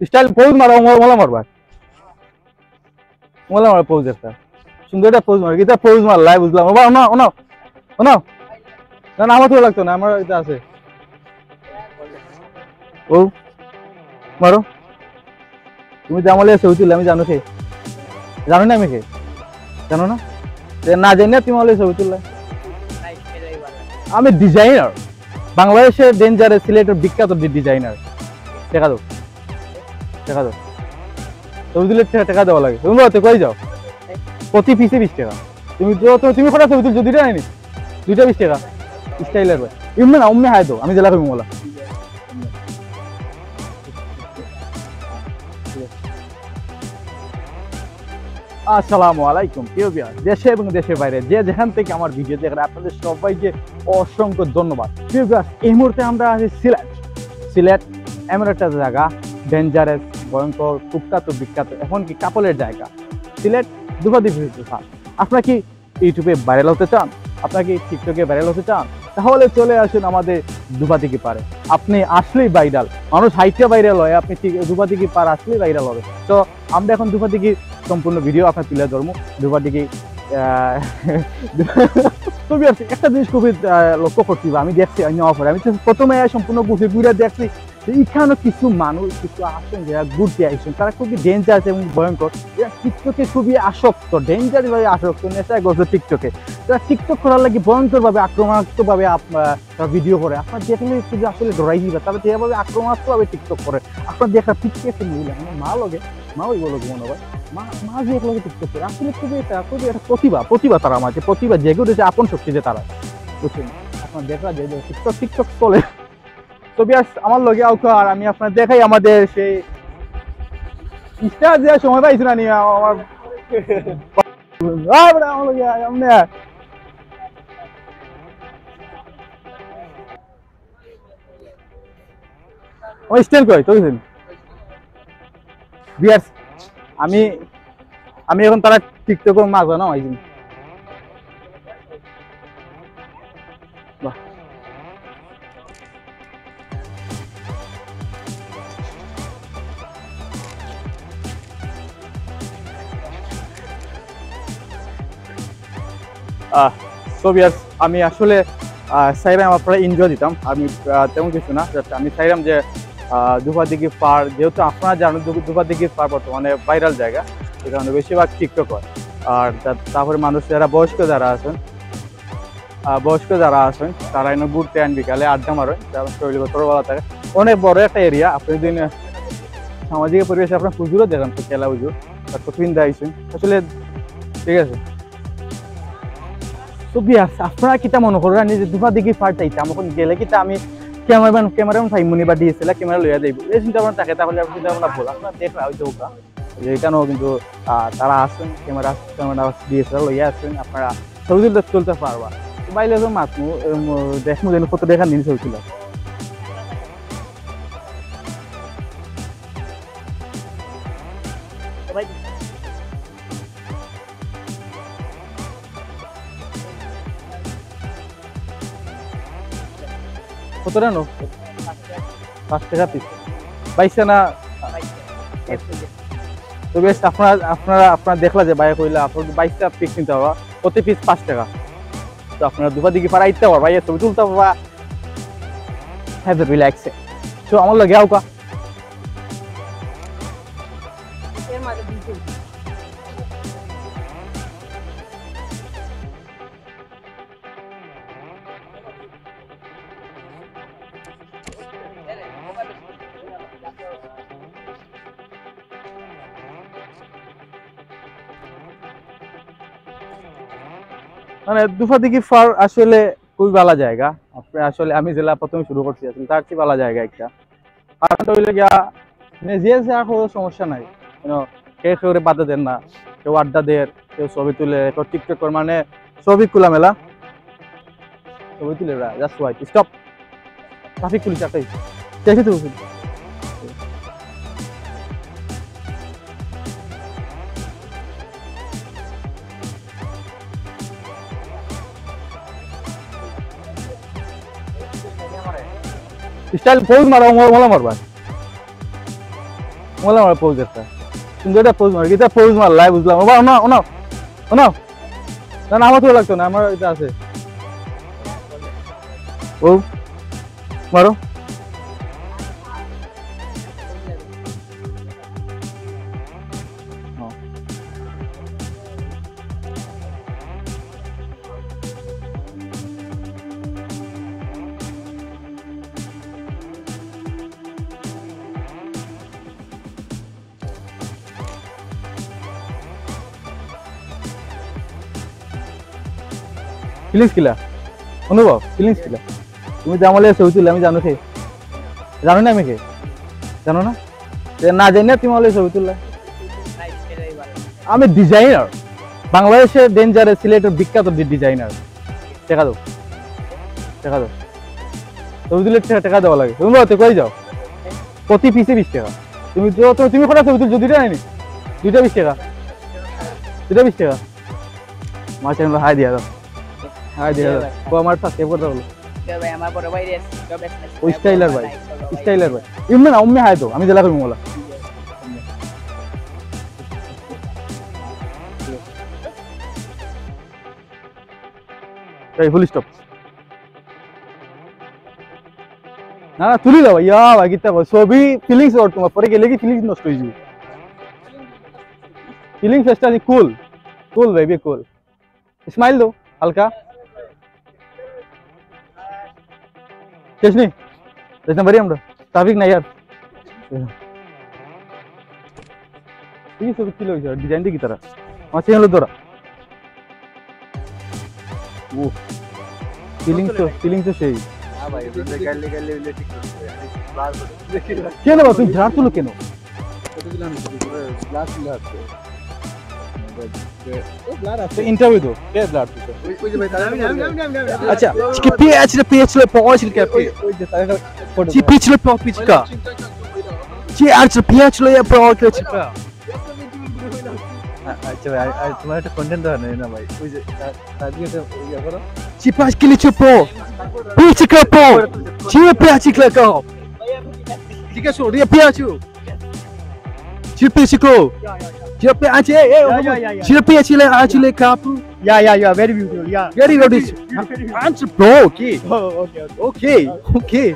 Style pose মারো মোলা মারবা মোলা মারো পোজ একটা সুন্দর একটা পোজ মারো এটা পোজ মারলাই বুঝলাম বাবা নাও নাও নাও না না আমার তো লাগতো না আমার এটা আছে ও মারো তুমি জামালে ছবি তুললে আমি জানো কে জানো না আমি কে জানো না না জানি না তুমি আমালে ছবি তুললে আমি ডিজাইনার বাংলাদেশের ডেঞ্জারে সিলেটের বিখ্যাত ডিজাইনার টাকা দাও টাকা দাও ছবি তুলে টাকা দেওয়া লাগে তুমি বলতে কই যাও প্রতি পিসে 20 টাকা তুমি তুমি কটা ছবি তুলছো দুইটা নাইনি দুইটা 20 টাকা স্টাইলের ভাই এমনি না অমনি হাই দাও আমি জেলা কই মোলা আসসালামু আলাইকুম প্রিয় ভিউয়ার দেশে এবং দেশের বাইরে যে যেখান থেকে আমার ভিডিও দেখেন আপনাদের সবাইকে অসংখ্য ধন্যবাদ প্রিয় ভিউয়ার এই মুহূর্তে আমরা আছি সিলেট এমন একটা জায়গা ডেঞ্জারাস ভয়ঙ্কর কুখ্যাত বিখ্যাত এমনকি কাপলের জায়গা সিলেট দুবাদি ভিডিও। আপনারা কি ইউটিউবে ভাইরাল হতে চান আপনারা কি টিকটকে ভাইরাল হতে চান তাহলে চলে আসুন আমাদের দুবাদিকি পারে আপনি আসলেই ভাইরাল মানুষ হাইটে ভাইরাল হয় আপনি দুবাদিকি পার আসলেই ভাইরাল হবে তো আমরা এখন দুবাদিকি সম্পূর্ণ ভিডিও আপনার তুলে ধরবো দুবাদিকি খুবই একটা জিনিস খুবই লক্ষ্য করছি আমি দেখছি আমি প্রথমে সম্পূর্ণ ঘুরে দেখছি এখানে কিছু মানুষ কিছু আসেন যারা ঘুরতে আসছেন তারা খুবই ডেঞ্জার এবং ভয়ঙ্কর এরা টিকটকে খুবই আসক্ত ডেঞ্জার ভাবে আসক্ত নেশায় গত টিকটকে তারা টিকটক করার লাগে ভয়ঙ্কর ভাবে আক্রমণাত্মক ভাবে ভিডিও করে আপনার দেখলে খুবই আসলে ডরাই দিবে তারা যেভাবে আক্রমণাত্মক ভাবে টিকটক করে আপনার দেখা টিকটকে একটা মহিলা আমার মা লগে মা ওই বলো মনে হয় মা যে এক লগে টিকটক করে আসলে খুবই একটা প্রতিভা তারা মাঝে প্রতিভা জেগে উঠেছে আপন শক্তি যে তারা বুঝছেন আপনার দেখা যে টিকটক চলে তো বিয়াস আমার লগে আউকা আর আমি আপনার দেখাই আমাদের সেই ইনস্টা যে সময় পাইছি না নিয়ে আমার আমার লগে আমনে ওই স্টাইল কই তো বুঝছেন বিয়াস আমি এখন তারা টিকটকে মাঝে না আইছি বাহ আমি আসলে চাইলাম আপনারা এনজয় দিতাম আমি তেমন কিছু না আমি চাইলাম যে দুবাদিঘি পার যেহেতু আপনারা জানেন দুবাদিঘি পার বর্তমানে ভাইরাল জায়গা এখানে বেশিরভাগ টিকটক হয় আর তারপরে মানুষ যারা বয়স্ক যারা আছেন তারা এনে ঘুরতে আন বিকালে আড্ডা মারেন শরীর ছোটবেলা থাকে অনেক বড় একটা এরিয়া আপনি দিন সামাজিক পরিবেশে আপনার পুজোরও দেখেন তো খেলা পুজো তারপর পিন্দা আইসেন আসলে ঠিক আছে আপনারা কিতা মনে করেন যে দুবাদিঘি পার চাইতে আমাকে গেলে কিতা আমি ক্যামেরাম্যান ফাইমুনি বা ডিএসএলআর ক্যামেরা লইয়া যাইব এই চিন্তা ভাবনা থাকে তাহলে চিন্তা ভাবনা ভুল আপনারা দেখলা হয়তো এখানেও কিন্তু তারা আসছেন ক্যামেরা ডিএসএলআর লইয়া আসছেন আপনারা ছবি তুলতে পারবা বাইরে তো মাতমু দেখমু যেন কত দেখার জিনিস হয়েছিল কত টানো 5 টাকা পিস 22 না তো বেশ আপনারা দেখলা যে বাইরে কইলা আপনার 22টা পিস কিনতে হবে প্রতি পিস 5 টাকা তো আপনারা দুবাদিঘি পাড়া আইতে পারবা ভাইয়া ছবি তুলতে পারবা হ্যাভ রিল্যাক্সে সো আমার লাগে আউকা মানে দুবাদিঘি পার আসলে খুবই ভালো জায়গা আপনি আসলে আমি জেলা প্রথমে শুরু করছি আসলে তার চেয়ে ভালো জায়গা একটা কারণটা হইলে গিয়া যে কোনো সমস্যা নাই কেউ বাধা দেন না কেউ আড্ডা দেয় কেউ ছবি তুলে কেউ টিকটক করে মানে ছবি খোলামেলা ছবি তুলে just white stop traffic police একটাই দেখে তো স্টাইল পোজ মারো মোলা মারবা বললাম আমার পোজ একটা সুন্দর একটা পোজ মারি এটা পোজ মারলাই বুঝলাম বাবা না না না না আমার তো লাগতো না আমার এটা আছে ও মারো ফিলিংস কিলা অনুভব ফিলিংস কিলা তুমি জামালে ছবি তুললে আমি জানো জানো না আমি কে জানো না না জানি না তুমি আমালে ছবি তুললে আমি ডিজাইনার বাংলাদেশের ডেঞ্জারে সিলেটের বিখ্যাত ডিজাইনার টাকা দাও ছবি তুলে টাকা দেওয়া লাগে তুমি বলতে কই যাও প্রতি পিসে 20 টাকা তুমি তুমি কটা ছবি তুলছো দুইটা নাইনি দুইটা 20 টাকা আমার চ্যানেল হাই দিয়া দাও হাই দিয়া দাও ও আমার সাথে কথা বলো ভাই আমার বড় ভাই রে ওই স্টাইলার ভাই ইমনে না উম্মে হাই দাও আমি জেলা করব মোলা এই ফুল স্টপ না না তুলি দাও ইয়া ভাই কিতা ছবি ফিলিংস ওর তোমার পরে গেলে কি ফিলিংস নষ্ট হয়ে যাবে ফিলিংস ফেস্টা আছে কুল বেবি কুল স্মাইল दो हल्का कुछ नहीं इतना बढ़िया हमरा ट्रैफिक नहीं यार ये सब किलो है डिजाइन की तरह अच्छे हैं लोग दोरा वो फीलिंग तो सही हां भाई गले ठीक क्या ना तुम झाड़ तो लो केनो फोटो दिला ग्लास दिला इंटरव्यू दो क्या ब्लड अच्छा इसके पीएच ले पॉइंट के जी पीएच ले पीएच का जी अच्छा पीएच ले प्रो के चिपका अच्छा भाई तुम्हारा तो कंटेंट तो है ना भाई कोई शादी से ये करो चिपास के लिए चुपो पीएच का पो जी पीएच का का ठीक है सो ये पीएच चिपी को Chile Chile actually kapu. Yeah, very beautiful. Yeah. Very beautiful. Answer bro. Okay. Oh, okay.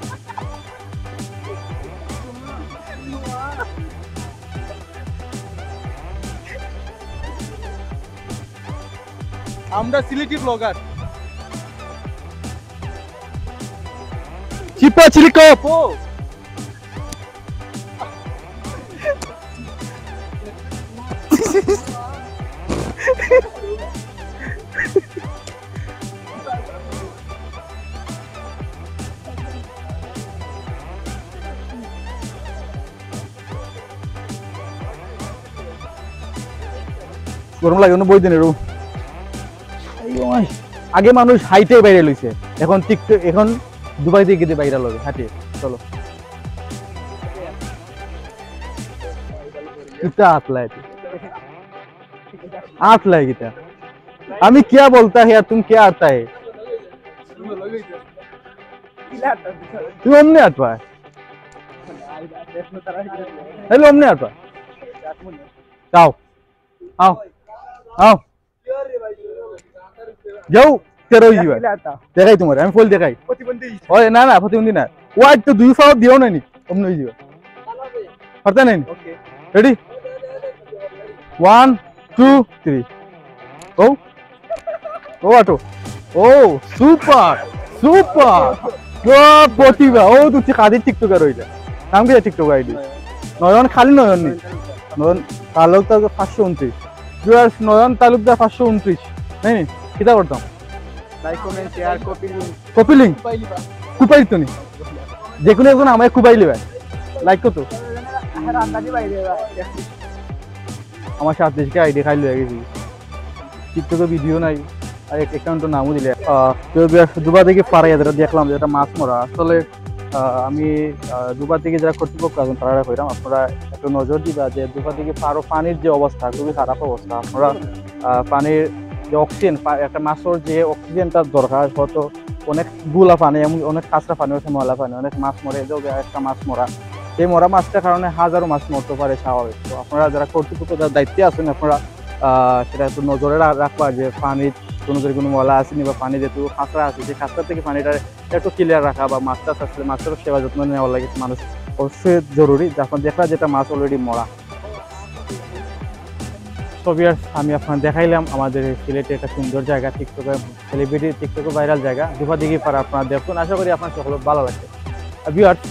Amra Sylheti Blogar. Chipa chili kapu. গরম লাগে না বই দিন এরকম আগে মানুষ হাইটে ভাইরাল হইছে এখন টিকটক এখন দুবাই থেকে গিয়ে ভাইরাল হবে হাইটে চলো कितना हाथ लाए कितना हमें क्या बोलता है यार तुम क्या आता है तुम हमने आता है हेलो हमने आता आओ आओ आओ जाओ तेरा ही जीवा देखाई तुम्हारे हम फुल देखाई ओए ना प्रतिबंधी ना वाट तो दुई फाव दियो ना नहीं हमने ही जीवा पता नहीं okay ready 1 2 3 oh auto oh super প্রতিভা ও তুই কাদের টিকটকার হইলা নাম কি টিকটক আইডি নয়ন খালি নয়ন নি নয়ন তালুকদার 529 ভিউয়ার্স নয়ন তালুকদার 529 নাই নি কিটা করতাম like comment share copy link কুপাই তো নি যে কোনো একজন আমায় কুপাই লিবা লাইক কত আন্দাজি ভাই দেবা আমার সাথে থেকে আইডি খাই লয়ে গেছি টিকটকে ভিডিও নাই আর অ্যাকাউন্টের নামও দিলে দুবার থেকে পাড়াইয়া যারা দেখলাম যে এটা মাছ মরা আসলে আমি দুবার থেকে যারা কর্তৃপক্ষ আছেন তারা কইরাম আপনারা একটু নজর দিবা যে দুবার থেকে পানির যে অবস্থা খুবই খারাপ অবস্থা আপনারা পানির যে অক্সিজেন একটা মাছের যে অক্সিজেনটা দরকার হয়তো অনেক গুলা পানি অনেক কাঁচরা পানি আছে ময়লা পানি অনেক মাছ মরে একটা মাছ মরা এই মরা মাছটার কারণে হাজারো মাছ মরতে পারে, স্বাভাবিক। তো আপনারা যারা কর্তৃপক্ষ যারা দায়িত্বে আছেন, আপনারা সেটা একটু নজরে রাখবা যে পানির কোনো ময়লা আসেনি, বা পানি যেহেতু কাঁচরা আছে, সেই কাঁচরা থেকে পানিটা একটু ক্লিয়ার রাখা, বা মাছটা আসলে মাছেরও সেবা যত্ন নেওয়া লাগে মানুষ অবশ্যই জরুরি। যখন দেখলা যেটা মাছ অলরেডি মরা। আমি আপনার দেখাইলাম আমাদের সিলেটে একটা সুন্দর জায়গা, টিকটকে সেলিব্রিটি, টিকটকে ভাইরাল জায়গা দুপাদিঘি পাড়া। আপনারা দেখুন, আশা করি আপনার সকল ভালো লাগছে। ভিউয়ার্স,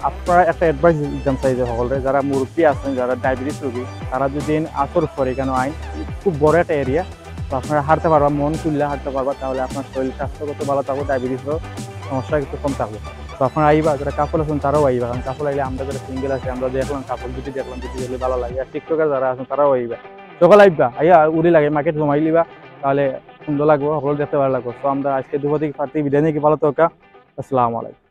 আপনারা একটা অ্যাডভাইস দিতাম চাই যে সকলে যারা মুরব্বী আছেন, যারা ডায়াবেটিস রোগী, তারা যদি আসর পরে কেন আইন খুব বড় একটা এরিয়া, তো আপনারা হাঁটতে পারবা, মন খুললে হাঁটতে পারবা, তাহলে আপনার শরীর স্বাস্থ্যগত ভালো থাকবে, ডায়াবেটিসও সমস্যা একটু কম থাকবে। তো আপনারা আইবা, যারা কাপড় আছেন তারাও আইবা, কারণ কাপড় আইলে আমরা যারা সিঙ্গেল আছে আমরা দেখলাম কাপড় দুটি দেখলাম, দুটি দেখলে ভালো লাগে। আর টিকটকার যারা আছেন তারাও আইবা, সকাল আইবা, আইয়া উড়ি লাগে মার্কেট জমাই লিবা, তাহলে সুন্দর লাগবো, সকল দেখতে ভালো লাগবে। তো আমরা আজকে দুপুর থেকে পার্টি বিদায় নিয়ে ভালো থাকা। আসসালামু আলাইকুম।